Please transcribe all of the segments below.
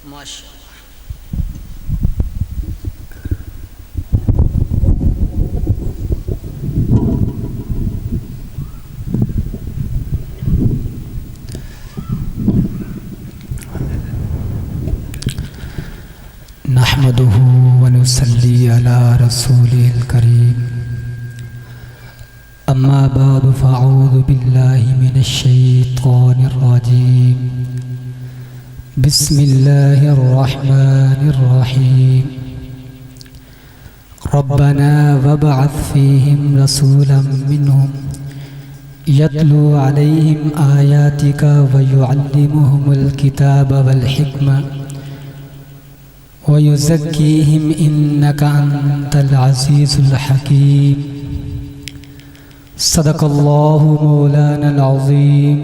माशाअल्लाह। नहमदुहु व नुसल्ली अला रसूलिल करीम। अम्मा बाद फ़अऊज़ु बिल्लाहि मिनश शैतानिर रजीम। बिस्मिल्लाहिर रहमानिर रहीम। रब्बना वबअथ फ़ीहिम रसूलन मिनहुम यतलू अलैहिम आयातिका व युअल्लिमुहुमुल किताब वल हिक्मा वयुज़क्कीहिम इन्नका अंतल अज़ीज़ुल हकीम। सदक़ल्लाहु मौलानल अज़ीम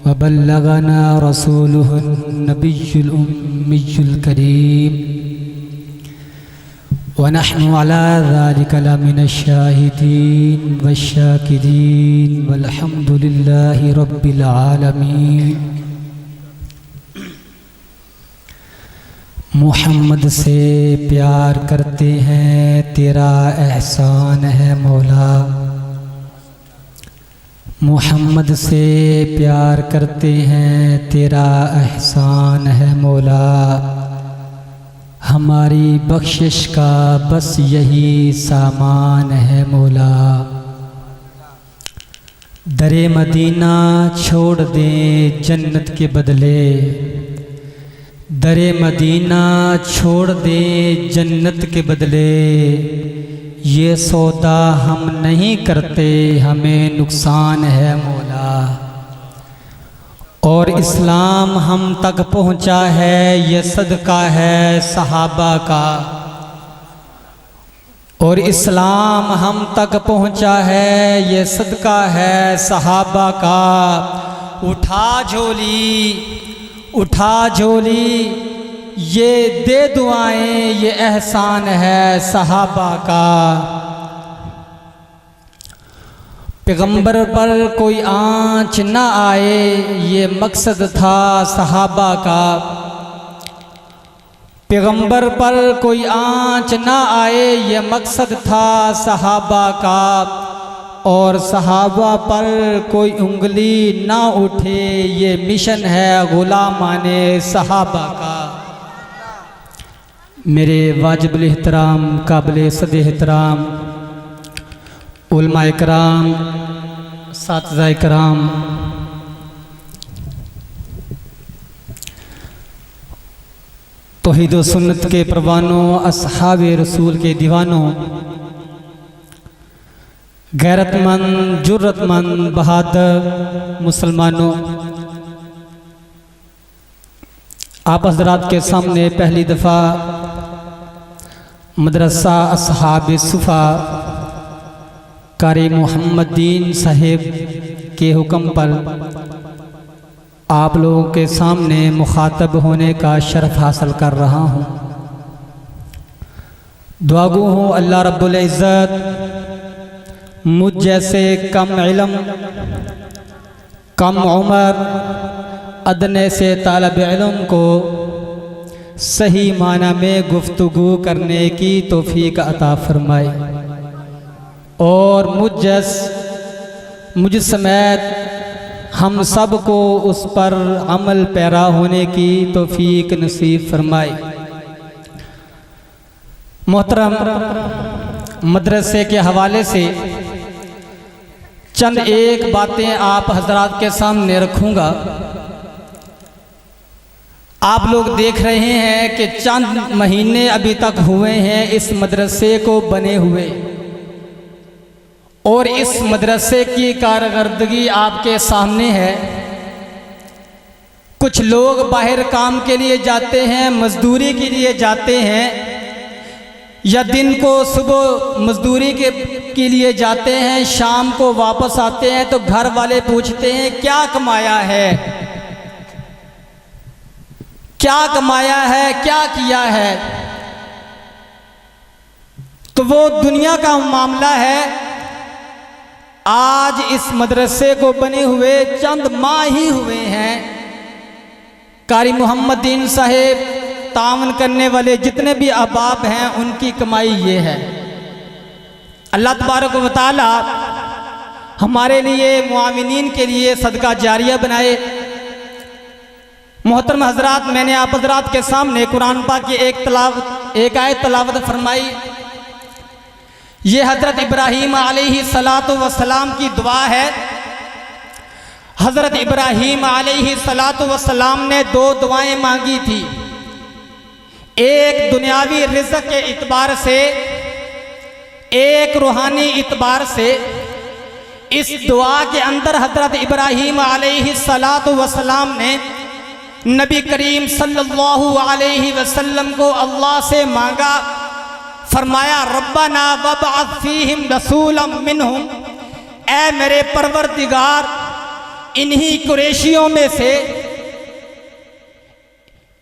व बल्लगना रसूलुहुन नबियुल उम्मियुल करीम व नहनु अला ज़ालिका लमिनश शाहिदीन वश्शाकिरीन वल्हम्दुलिल्लाहि रब्बिल आलमीन। मोहम्मद से प्यार करते हैं तेरा एहसान है मौला। मोहम्मद से प्यार करते हैं तेरा एहसान है मौला। हमारी बख्शिश का बस यही सामान है मौला। दरे मदीना छोड़ दें जन्नत के बदले, दरे मदीना छोड़ दे जन्नत के बदले। ये सौदा हम नहीं करते, हमें नुकसान है मौला। और इस्लाम हम तक पहुँचा है ये सदका है सहाबा का। और इस्लाम हम तक पहुँचा है ये सदका है सहाबा का। उठा झोली उठा झोली ये दे दुआएं, ये एहसान है सहाबा का। पैगंबर पर कोई आँच ना आए ये मकसद था सहाबा का। पैगंबर पर कोई आँच ना आए ये मकसद था सहाबा का। और सहाबा पर कोई उंगली ना उठे ये मिशन है गुलामाने सहाबा का। मेरे वाजिबुल एहतराम काबिल सद एहतराम उलमा इकराम सातिज़ा इकराम, तौहीद व सुन्नत के परवानों, अस्हाबे रसूल के दीवानों, गैरतमंद जुर्रतमंद बहादुर मुसलमानों, आप हज़रात के सामने पहली दफ़ा मदरसा अस्हाब सुफ़ा कारी मोहम्मदीन साहिब के हुक्म पर आप लोगों के सामने मुखातब होने का शर्फ हासिल कर रहा हूँ। दुआगो हूँ अल्लाह रब्बुल इज़्ज़त मुझ जैसे कम इल्म, कम उम्र, अदने से तालब इल्म को सही माना में गुफ्तगू करने की तौफीक अता फरमाए। और मुझ समेत हम सब को उस पर अमल पैरा होने की तौफीक नसीब फरमाए। मोहतरम, मदरसे के हवाले से चंद एक बातें आप हजरात के सामने रखूंगा। आप लोग देख रहे हैं कि चंद महीने अभी तक हुए हैं इस मदरसे को बने हुए, और इस मदरसे की कारकर्दगी आपके सामने है। कुछ लोग बाहर काम के लिए जाते हैं, मजदूरी के लिए जाते हैं, या दिन को सुबह मजदूरी के लिए जाते हैं, शाम को वापस आते हैं तो घर वाले पूछते हैं क्या कमाया है, क्या कमाया है, क्या किया है। तो वो दुनिया का मामला है। आज इस मदरसे को बने हुए चंद माह ही हुए हैं, कारी मोहम्मदीन साहेब, तावन करने वाले जितने भी अहबाब हैं, उनकी कमाई ये है। अल्लाह तबारक व तआला हमारे लिए, मुआमिनीन के लिए सदका जारिया बनाए। मोहतरम हजरात, मैंने आप हजरात के सामने कुरान पाक की एक आयत तलावत फरमाई। ये हजरत इब्राहीम अलैहिस्सलातु वस्सलाम की दुआ है। हजरत इब्राहीम अलैहिस्सलातु वस्सलाम ने 2 दुआएं मांगी थी, एक दुनियावी रिज़्क़ के इतबार से, एक रूहानी इतबार से। इस दुआ के अंदर हजरत इब्राहीम अलैहिस्सलातु वस्सलाम ने नबी करीम सल्लल्लाहु अलैहि वसल्लम को अल्लाह से मांगा, फरमाया रब्बना वबअथ फीहिम रसूलन मिनहुम, ऐ मेरे परवरदिगार इन्हीं कुरैशियों में से,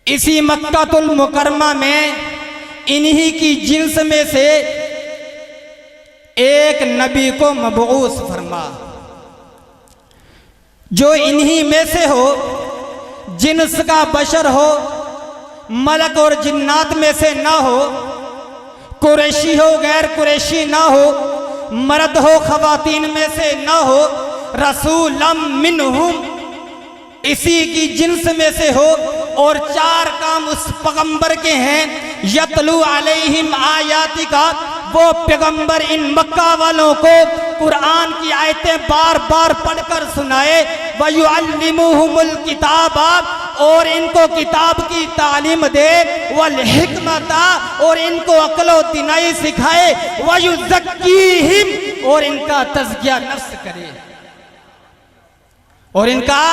इसी मक्कातुल मुकर्रमा में इन्हीं की जिन्स में से एक नबी को मबऊस फरमा, जो इन्हीं में से हो, जिन्स का बशर हो, मलक और जिन्नात में से ना हो, कुरैशी हो गैर कुरैशी ना हो, मर्द हो खवातीन में से ना हो, रसूलम मिनहुम इसी की जिन्स में से हो। और 4 काम उस पैगंबर के हैं, यतलू अलैहिम आयातिका, वो पैगंबर इन मक्का वालों को कुरान की आयतें बार बार पढ़कर सुनाए, वयुअल्लिमुहुमुल किताबा, और इनको किताब की तालीम दे, वल हिकमता, और इनको अक्लो दिनाई सिखाए, वयुज़क्कीहिम, और इनका तज़किया नफ्स करे, और इनका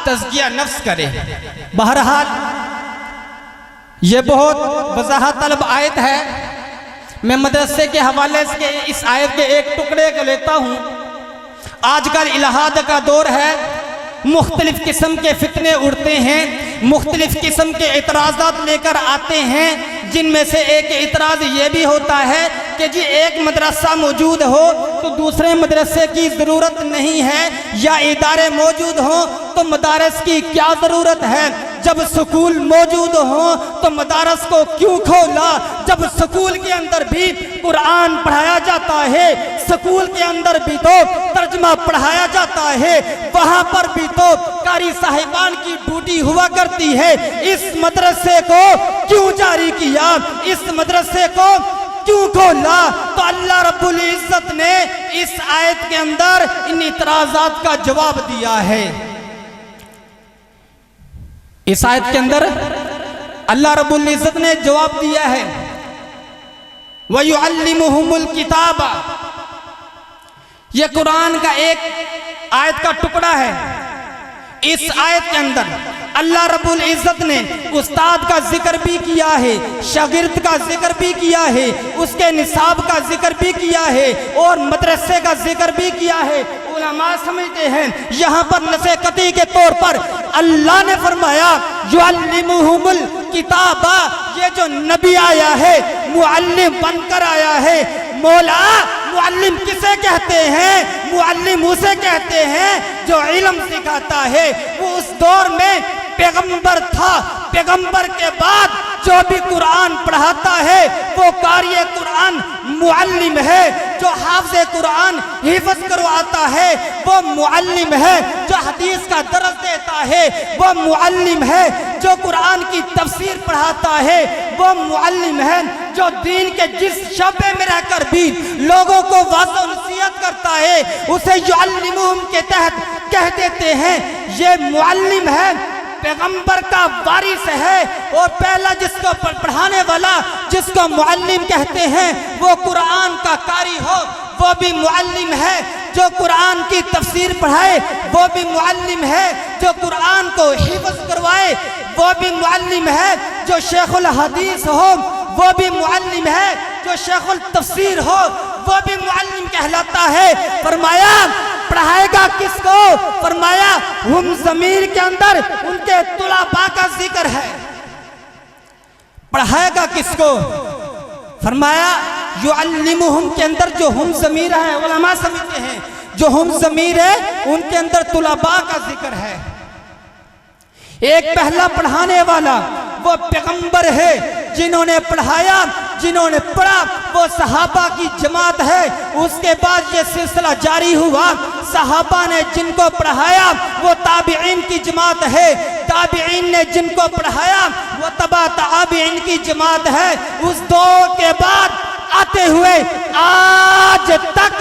तज़किया नफ्स करे। बहरहाल ये बहुत वज़ाहत तलब आयत है। मैं मदरसे के हवाले से इस आयत के एक टुकड़े को लेता हूँ। आजकल इलाहाद का दौर है, मुख्तलिफ किस्म के फितने उड़ते हैं, मुख्तलिफ किस्म के एतराज़ात लेकर आते हैं, जिनमें से एक एतराज़ ये भी होता है कि जी एक मदरसा मौजूद हो तो दूसरे मदरसे की ज़रूरत नहीं है, या इदारे मौजूद हों तो मदारस की क्या ज़रूरत है, जब स्कूल मौजूद हो तो मदारस को क्यों खोला, जब स्कूल के अंदर भी कुरान पढ़ाया जाता है, स्कूल के अंदर भी तो तर्जमा पढ़ाया जाता है, वहाँ पर भी तो कारी साहिबान की ड्यूटी हुआ करती है। इस मदरसे को क्यों जारी किया, इस मदरसे को क्यों खोला? तो अल्लाह रब्बुल इज्जत ने इस आयत के अंदर इन इतराज़ात का जवाब दिया है। इस आयत के अंदर अल्लाह रब्बुल इज्जत ने जवाब दिया है, वयुअल्लिमुहुमुल किताबा। यह कुरान का एक आयत का टुकड़ा है। इस आयत के अंदर अल्लाह रब्बुल इज्जत ने उस्ताद का जिक्र भी किया है, शागिर्द का जिक्र भी किया है, उसके निसाब का जिक्र भी किया है, और मदरसे का जिक्र भी किया है। उलमा समझते हैं यहाँ पर नसीहती के तौर पर अल्लाह ने फरमाया युअल्लिमुहुमुल किताबा, ये जो नबी आया है मुअल्लिम बनकर आया है। मौला मुअल्लिम किसे कहते हैं? मुअल्लिम उसे कहते हैं जो इल्म सिखाता है। वो उस दौर में पैगंबर था, पैगंबर के बाद जो भी कुरान पढ़ाता है वो कारी कुरान मुअल्लिम है, जो हाफ़िज़ कुरान हिफ्ज़ करवाता है वो मुअल्लिम है, जो हदीस का दर्स देता है वो मुअल्लिम है, जो कुरान की तफसीर पढ़ाता है वो मुअल्लिम है, जो दीन के जिस शबे में रहकर भी लोगों को वाज़ नसीहत करता है उसे युअल्लिमुहुम के तहत कह देते हैं। ये मुअल्लिम है, पैगंबर का वारिस है, और पहला जिसको पढ़ाने वाला जिसको मुअल्लिम कहते हैं वो कुरान का कारी हो वो भी मुअल्लिम है, जो कुरान की तफसीर पढ़ाए वो भी मुअल्लिम है, जो कुरान को हिफ्ज़ करवाए वो भी मुअल्लिम है, जो शेखुल हदीस हो वो भी मुअल्लिम है, जो शेखुल तफसीर हो वो भी मुअल्लिम कहलाता है। फरमाया पढ़ाएगा किसको? फरमाया हम ज़मीर के अंदर उनके तुलाबा का जिक्र है। पढ़ाएगा किसको? फरमाया युअल्लिमुहुम के अंदर जो हम ज़मीर है, उलमा समझते हैं जो हम ज़मीर है उनके अंदर तुलाबा का जिक्र है। एक पहला पढ़ाने वाला वो पैगंबर है, जिन्होंने पढ़ाया, जिन्होंने पढ़ा वो सहाबा की जमात है। उसके बाद ये सिलसिला जारी हुआ, सहाबा ने जिनको पढ़ाया वो ताबिईन की जमात है, ताबिईन ने जिनको पढ़ाया वो तबा ताबिईन की जमात है। उस दौर के बाद आते हुए आज तक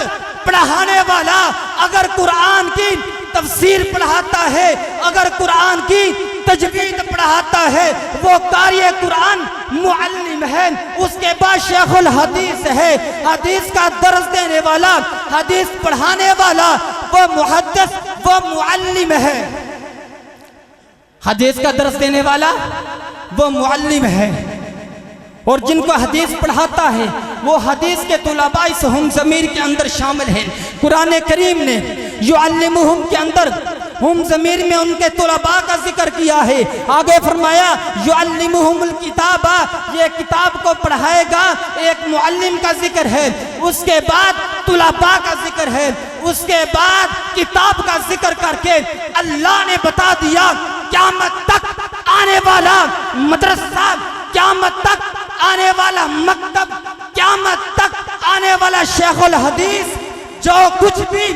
पढ़ाने वाला अगर कुरान की तफसीर पढ़ाता है, अगर कुरान की तजवीद पढ़ाता है, वो कारी कुरान मुअल्लिम है। उसके बाद शेखुल हदीस है, हदीस का दर्स देने वाला, हदीस पढ़ाने वाला, वो मुहद्दिस, वो मुअल्लिम है। हदीस का दर्स देने वाला वो मुअल्लिम है, और जिनको हदीस पढ़ाता है वो हदीस के तुलबा इस हम ज़मीर के अंदर शामिल हैं। कुरान करीम ने युअल्लिमुहुम के अंदर हम ज़मीर में उनके तुलबा का जिक्र किया है। आगे फरमाया युअल्लिमुहुमुल किताबा, ये किताब को पढ़ाएगा, एक मुअल्लिम का जिक्र है। उसके बाद तुलबा का जिक्र है, उसके बाद किताब का जिक्र करके अल्लाह ने बता दिया क़यामत तक आने वाला मदरसा, क़यामत तक आने वाला मकतब, क़यामत तक आने वाला शेखुल हदीस जो कुछ भी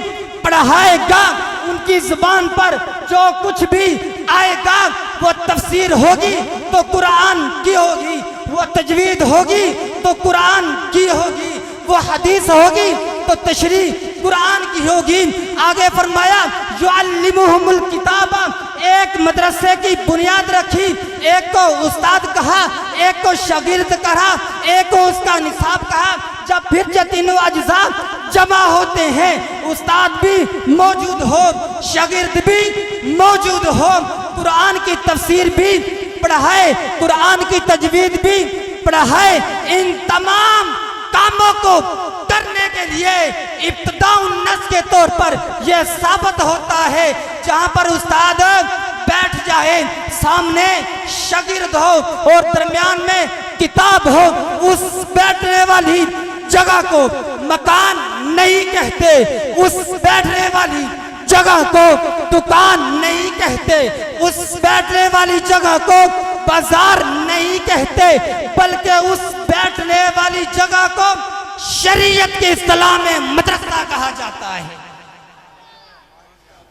पढ़ाएगा, उनकी जुबान पर जो कुछ भी आएगा वो तफसीर होगी तो कुरान की होगी, वो तजवीद होगी तो कुरान की होगी, वो हदीस होगी तो तशरीह कुरान की होगी। आगे फरमाया युअल्लिमुहुमुल किताबा, एक मदरसे की बुनियाद रखी, एक को उस्ताद कहा, एक को शागिर्द कहा, एक को उसका निसाब कहा। जब फिर ये तीनों अज्जा जमा होते हैं, उस्ताद भी मौजूद हो, शागिर्द भी मौजूद हो, कुरान की तफसीर भी पढ़ाए, कुरान की तजवीद भी पढ़ाए। इन तमाम कामों को करने के लिए इब्तिदाउन नस के तौर पर यह साबित होता है, जहां पर उस्ताद बैठ जाए, सामने शागिर्द हो और दरमियान में किताब हो, उस बैठने वाली जगह को मकान नहीं कहते, उस बैठने वाली जगह को दुकान नहीं कहते, उस बैठने वाली जगह को बाजार नहीं कहते, बल्कि उस बैठने वाली जगह को शरीयत के इस्तिलाह में मदरसा कहा जाता है।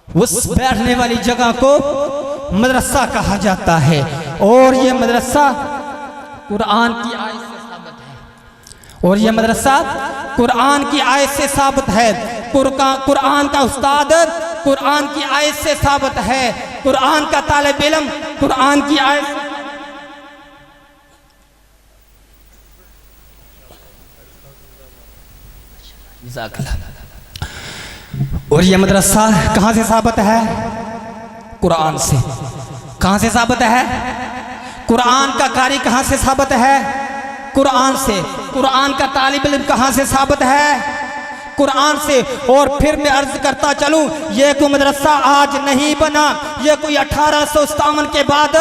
उस बैठने वाली जगह को मदरसा कहा जाता है, और ये मदरसा कुरान की आयत से साबित है, और ये मदरसा कुरान की आयत से साबित है। कुरान का उस्ताद कुरान की आयत से साबित है, कुरान का तालिब इल्म कुरान की आयत। और ये मदरसा कहाँ से साबित है? कुरान से। कहाँ से साबित है? कुरान का कारी कहाँ से साबित है? कुरान से। कुरान का तालिब इल्म कहाँ से साबित है? कुरान से। और फिर मैं अर्ज करता चलूं, ये कोई मदरसा आज नहीं बना, ये कोई 1857 के बाद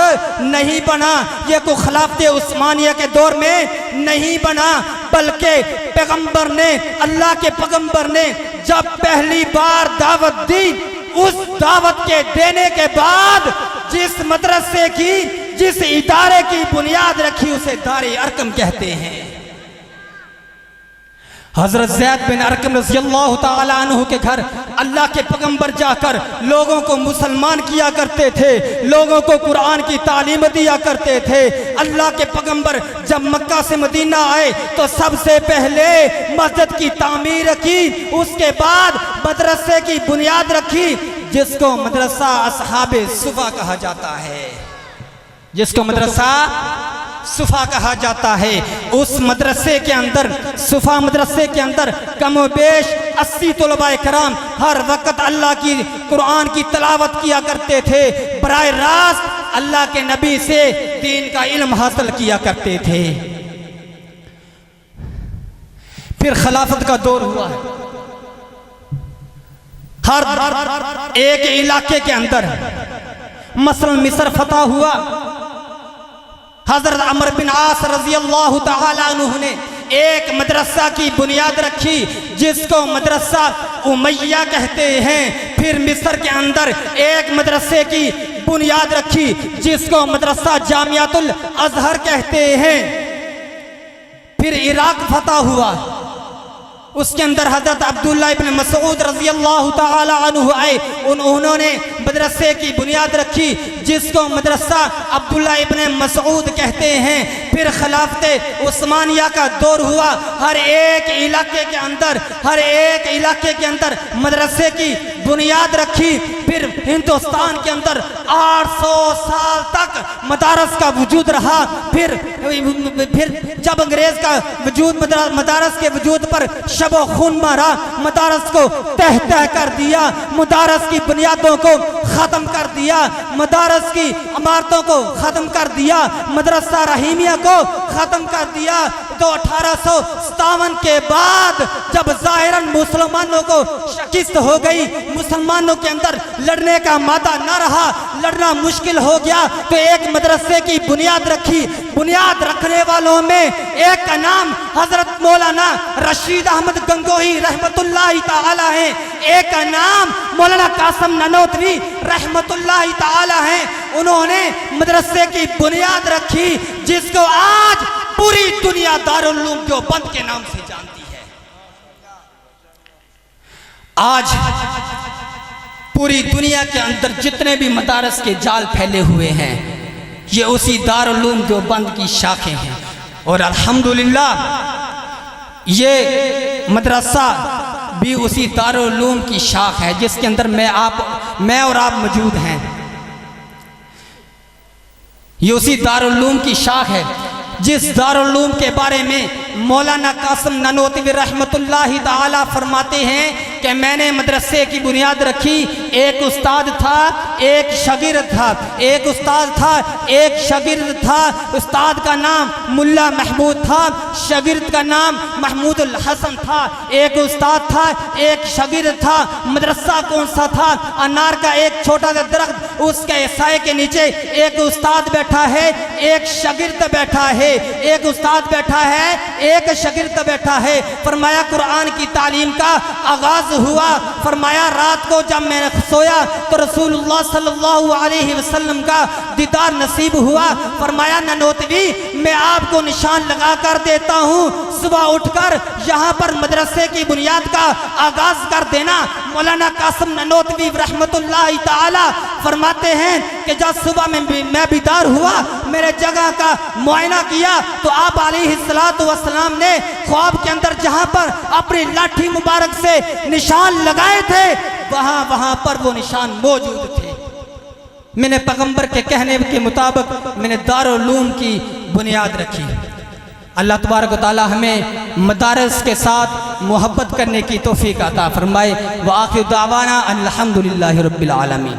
नहीं बना, ये कोई खिलाफत उस्मानिया के दौर में नहीं बना, बल्कि पैगंबर ने, अल्लाह के पैगंबर ने जब पहली बार दावत दी, उस दावत के देने के बाद जिस मदरसे की, जिस इदारे की बुनियाद रखी, उसे दारे अरकम कहते हैं। हजरत ज़ैद बिन अरकम रज़ियल्लाहु ताला अन्हु के घर अल्लाह के पैगंबर जाकर लोगों को मुसलमान किया करते थे, लोगों को कुरान की तालीम दिया करते थे। अल्लाह के पैगंबर जब मक्का से मदीना आए तो सबसे पहले मस्जिद की तामीर की, उसके बाद मदरसे की बुनियाद रखी, जिसको मदरसा असहाबे सुफा कहा जाता है, जिसको मदरसा सुफा कहा जाता है। उस मदरसे के अंदर, सुफा मदरसे के अंदर कमोबेश 80 तलबाए कराम हर वक्त अल्लाह की कुरान की तलावत किया करते थे, बराए रास्त अल्लाह के नबी से दीन का इल्म हासिल किया करते थे। फिर खिलाफत का दौर हुआ, हर एक इलाके के अंदर, मसलन मिस्र फतह हुआ, हजरत अमर बिन आस रज़ियल्लाहु ताला अन्हु ने एक मदरसा की बुनियाद रखी, जिसको मदरसा उमैया कहते हैं। फिर मिस्र के अंदर एक मदरसे की बुनियाद रखी, जिसको मदरसा जामियातुल अजहर कहते हैं। फिर इराक फतह हुआ, उसके अंदर हजरत अब्दुल्ला इब्न मसऊद रज़ी अल्लाह ताला अन्हु आए, उन्होंने मदरसे की बुनियाद रखी, जिसको मदरसा अब्दुल्ला इब्न मसऊद कहते हैं। फिर खिलाफते उस्मानिया का दौर हुआ, हर एक इलाके के अंदर मदरसे की बुनियाद रखी। फिर हिंदुस्तान के अंदर 800 साल तक मदारस का वजूद रहा। फिर जब अंग्रेज का वजूद मदारस के वजूद पर शबो खून मारा, मदारस को तह तह कर दिया, मदारस की बुनियादों को ख़त्म कर दिया, मदारस की इमारतों को ख़त्म कर दिया, मदरसा रहीमिया को ख़त्म कर दिया। तो 1857 के बाद जब ज़ाहिरन मुसलमानों को शिकस्त हो गई, मुसलमानों के अंदर लड़ने का मादा न रहा, लड़ना मुश्किल हो गया, तो एक मदरसे की बुनियाद रखी। बुनियाद रखने वालों में एक का नाम हजरत मौलाना रशीद अहमद गंगोही रहमतुल्लाहि ताला है, एक का नाम मौलाना कासिम ननोतवी रहमतुल्लाहि ताला है। उन्होंने मदरसे की बुनियाद रखी, जिसको आज पूरी दुनिया दारुल उलूम देवबंद के नाम से जानती है। आज पूरी दुनिया के अंदर जितने भी मदारस के जाल फैले हुए हैं, ये उसी दारुल उलूम देवबंद की शाखें हैं। और अल्हम्दुलिल्लाह ये मदरसा भी उसी दारुल उलूम की शाख है, जिसके अंदर मैं और आप मौजूद हैं। ये उसी दारुल उलूम की शाख है, जिस दारुल उलूम के बारे में मौलाना कासिम ननोतवी रहमतुल्लाहि ताला फरमाते हैं कि मैंने मदरसे की बुनियाद रखी। एक उस्ताद था, एक शागिर्द था, एक उस्ताद था, एक शागिर्द था। उस्ताद का नाम मुल्ला महमूद था, शागिर्द का नाम महमूदुल हसन था। एक उस्ताद था, एक शागिर्द था। मदरसा कौन सा था? अनार का एक छोटा सा दरख्त, उसके साए के नीचे एक उस्ताद बैठा है, एक शागिर्द बैठा है, एक उस्ताद बैठा है, एक शागिर्द बैठा है। फरमाया कुरान की तालीम का आगाज हुआ। फरमाया रात को जब मैंने सोया तो रसूलुल्लाह सल्लल्लाहु अलैहि वसल्लम का दीदार नसीब हुआ। फरमाया ननोतवी मैं आपको निशान लगा कर देता हूँ, सुबह उठकर यहाँ पर मदरसे की बुनियाद का आगाज कर देना। मौलाना कासिम ननोतवी रहमतुल्लाहि ताला फरमाते हैं कि जब सुबह में मैं बीदार हुआ, मेरे जगह का मुआयना किया तो आप अलैहिस्सलातु वस्सलाम ने ख्वाब के अंदर जहाँ पर अपनी लाठी मुबारक से निशान लगाए थे, वहाँ पर वो निशान मौजूद थे। मैंने पैगंबर के कहने के मुताबिक मैंने दारुल उलूम की बुनियाद रखी। अल्लाह तबारक व तआला हमें मदारस के साथ मोहब्बत करने की तौफीक अता फरमाए। व आखिर दावाना अल्हम्दुलिल्लाहि रब्बिल आलमीन।